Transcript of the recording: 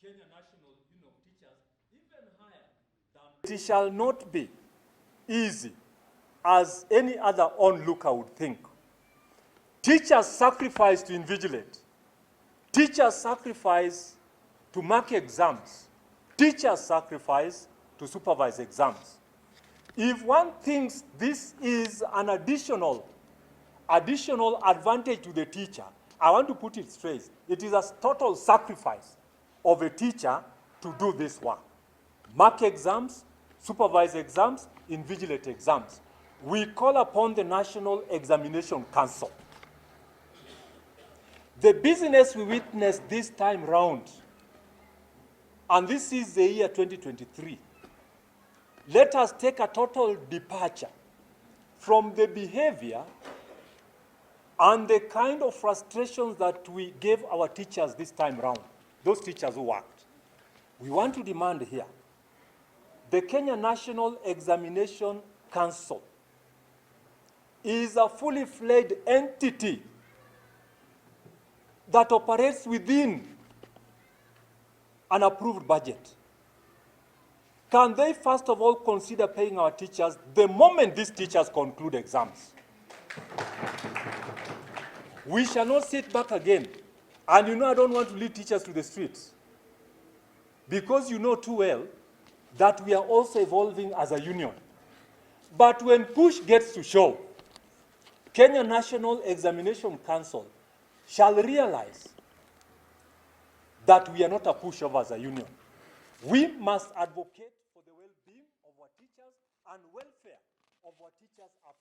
Kenya national, teachers even higher than... It shall not be easy as any other onlooker would think. Teachers sacrifice to invigilate. Teachers sacrifice to mark exams. Teachers sacrifice to supervise exams. If one thinks this is an additional advantage to the teacher, I want to put it straight. It is a total sacrifice of a teacher to do this work. Mark exams, supervise exams, invigilate exams. We call upon the National Examination Council. The business we witnessed this time round, and this is the year 2023, let us take a total departure from the behavior and the kind of frustrations that we gave our teachers this time round, those teachers who worked. We want to demand here, the Kenya National Examination Council is a fully fledged entity that operates within an approved budget. Can they first of all consider paying our teachers the moment these teachers conclude exams? We shall not sit back again. And I don't want to lead teachers to the streets, because you know too well that we are also evolving as a union. But when push gets to shove, Kenya National Examination Council shall realize that we are not a pushover as a union. We must advocate for the well-being of our teachers and welfare of our teachers